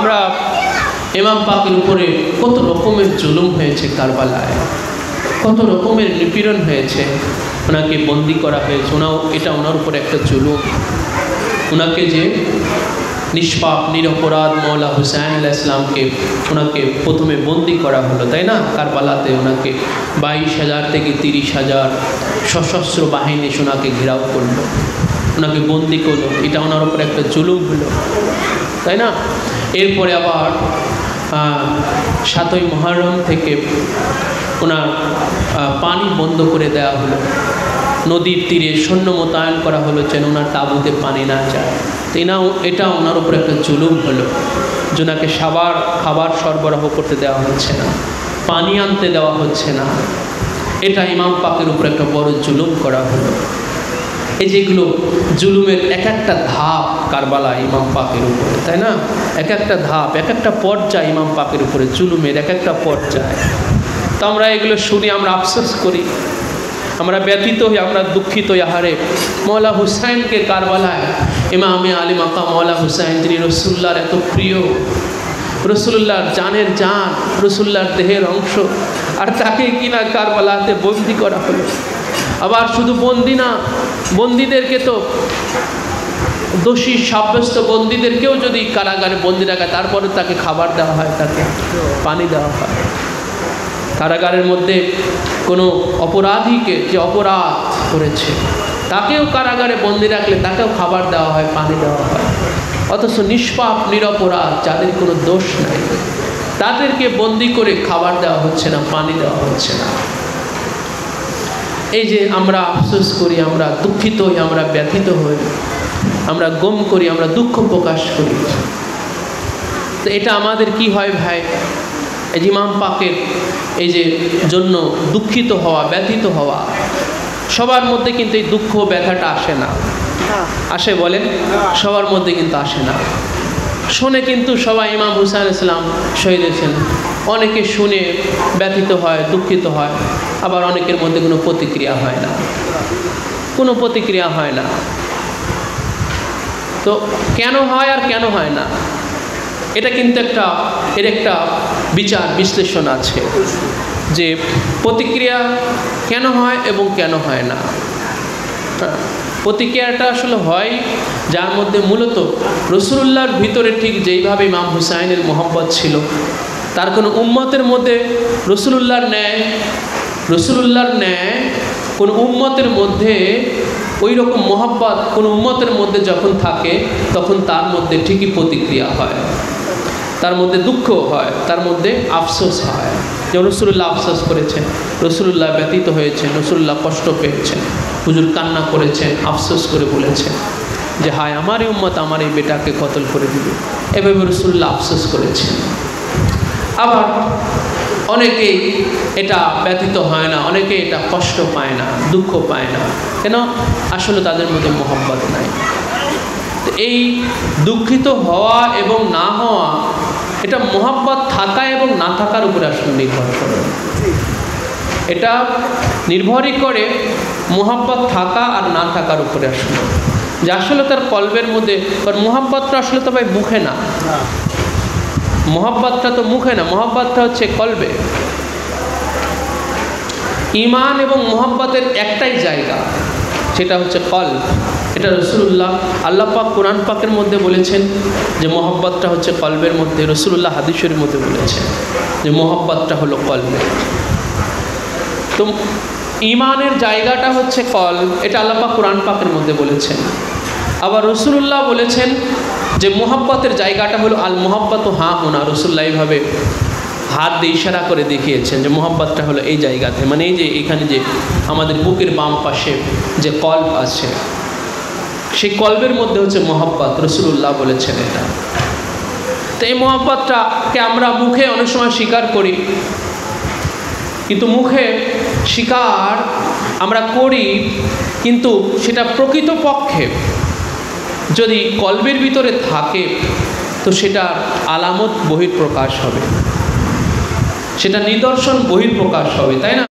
আমরা ইমাম পাকের উপরে কত রকমের জুলুম হয়েছে কারবালায়, কত রকমের নিপীড়ন হয়েছে। ওনাকে বন্দি করা হয়েছে, এটা ওনার উপরে একটা জুলুম। ওনাকে যে নিষ্পাপ নিরপরাধ মৌলা হুসাইন আলাইহিস সালামকে ওনাকে প্রথমে বন্দি করা হলো, তাই না? কারবালাতে ওনাকে 22,000 থেকে 30,000 সশস্ত্র বাহিনী ওনাকে ঘেরাও করলো, ওনাকে বন্দি করলো। এটা ওনার উপরে একটা জুলুম হলো, তাই না? এরপরে আবার 7ই মুহররম থেকে ওনার পানি বন্ধ করে দেওয়া হলো, নদীর তীরে সৈন্য মোতায়েন করা হলো যেন ওনার তাঁবুতে পানি না যায়। তো এটা ওনার উপর একটা জুলুম হলো, যে ওনাকে খাবার সরবরাহ করতে দেওয়া হচ্ছে না, পানি আনতে দেওয়া হচ্ছে না। এটা ইমাম পাকের উপর একটা বড় জুলুম করা হলো। এই যেগুলো জুলুমের এক একটা ধাপ কারবালা ইমাম পাকের উপরে, তাই না? এক একটা ধাপ, এক একটা পর্যায় ইমাম পাকের উপরে জুলুমের এক একটা পর্যায়। তো আমরা এগুলো শুনি, আমরা আফসোস করি, আমরা ব্যথিত হই, আমরা দুঃখিত। আহারে মৌলা হুসাইনকে কারবালায় ইমামে আলী মাকাম মৌলা হুসাইন, যিনি রসুল্লাহর এত প্রিয়, রসুল্লাহর জানের জান, রসুল্লাহর দেহের অংশ, আর তাকে কিনা কারবালাতে বন্দি করা হলো। আবার শুধু বন্দি না, বন্দীদেরকে তো দোষী সাব্যস্ত বন্দীদেরকেও যদি কারাগারে বন্দি রাখায়, তারপরে তাকে খাবার দেওয়া হয়, তাকে পানি দেওয়া হয়। কারাগারের মধ্যে কোনো অপরাধীকে, যে অপরাধ করেছে, তাকেও কারাগারে বন্দি রাখলে তাকেও খাবার দেওয়া হয়, পানি দেওয়া হয়। অথচ নিষ্পাপ নিরপরাধ যাদের কোনো দোষ নাই, তাদেরকে বন্দি করে খাবার দেওয়া হচ্ছে না, পানি দেওয়া হচ্ছে না। এই যে আমরা আফসোস করি, আমরা দুঃখিত হই, আমরা ব্যথিত হই, আমরা গম করি, আমরা দুঃখ প্রকাশ করি। তো এটা আমাদের কি হয় ভাই? এই ইমাম পাকের এই যে জন্য দুঃখিত হওয়া, ব্যথিত হওয়া, সবার মধ্যে কিন্তু এই দুঃখ ব্যথাটা আসে না। আসে বলেন? সবার মধ্যে কিন্তু আসে না। শুনে কিন্তু সবাই ইমাম হুসাইন আলাইহিস সালাম শহীদ হয়েছেন, অনেকে শুনে ব্যথিত হয়, দুঃখিত হয়, আবার অনেকের মধ্যে কোনো প্রতিক্রিয়া হয় না, কোনো প্রতিক্রিয়া হয় না। তো কেন হয় আর কেন হয় না, এটা কিন্তু এর একটা বিচার বিশ্লেষণ আছে, যে প্রতিক্রিয়া কেন হয় এবং কেন হয় না। প্রতিক্রিয়াটা আসলে হয় যার মধ্যে মূলত রসুলুল্লাহর ভিতরে ঠিক যেইভাবে ইমাম হুসাইনের মোহাব্বত ছিল, তার কোনো উম্মতের মধ্যে রসুলুল্লাহর ন্যায় কোনো উম্মতের মধ্যে ওই রকম মোহাব্বত কোনো উম্মতের মধ্যে যখন থাকে, তখন তার মধ্যে ঠিকই প্রতিক্রিয়া হয়, তার মধ্যে দুঃখ হয়, তার মধ্যে আফসোস হয়। যেমন রসুলুল্লাহ আফসোস করেছেন, রসুলুল্লাহ ব্যথিত হয়েছেন, রসুলুল্লাহ কষ্ট পেয়েছেন, হুজুর কান্না করেছেন, আফসোস করে বলেছেন যে হায় আমার এই উম্মত আমার এই বেটাকে কতল করে দিবে, এভাবে রসুলুল্লাহ আফসোস করেছেন। আবার অনেকেই এটা ব্যথিত হয় না, অনেকে এটা কষ্ট পায় না, দুঃখ পায় না, কেন? আসলে তাদের মধ্যে মোহাব্বত নাই। এই দুঃখিত হওয়া এবং না হওয়া, এটা মোহাব্বত থাকা এবং না থাকার উপরে আসলে নির্ভর করে। এটা নির্ভরই করে মোহাব্বত থাকা আর না থাকার উপরে আসলে, যে আসলে তার কলবের মধ্যে। কারণ মোহাব্বতটা আসলে তো ভাই মুখে না, মোহাব্বতটা তো মুখে না, মোহাব্বতটা হচ্ছে কলবে। ঈমান এবং মোহাব্বতের একটাই জায়গা, সেটা হচ্ছে কলব। এটা রসুলুল্লাহ আল্লাহ পাক কোরআন পাকের মধ্যে বলেছেন যে মোহাব্বতটা হচ্ছে কলবের মধ্যে। রসুলুল্লাহ হাদিসের মধ্যে বলেছেন যে মোহাব্বতটা হলো কলবে। তো ঈমানের জায়গাটা হচ্ছে কলব, এটা আল্লাহ পাক কোরআন পাকের মধ্যে বলেছেন। আবার রসুলুল্লাহ বলেছেন যে মোহাব্বতের জায়গাটা হলো আল মোহাব্বত হা হোনা। রসুল্লাহ এইভাবে হাত দিয়ে ইশারা করে দেখিয়েছেন যে মোহাব্বতটা হলো এই জায়গাতে, মানে এই যে এখানে যে আমাদের বুকের বাম পাশে যে কলব আছে, সেই কলবের মধ্যে হচ্ছে মোহাব্বত। রসুলুল্লাহ বলেছেন এটা। তো এই মোহাব্বতটাকে আমরা মুখে অনেক সময় স্বীকার করি, কিন্তু মুখে স্বীকার আমরা করি, কিন্তু সেটা প্রকৃতপক্ষে যদি কলবের ভিতরে থাকে তো সেটা আলামত বহির্প্রকাশ হবে, সেটা নিদর্শন বহির্প্রকাশ হবে, তাই না?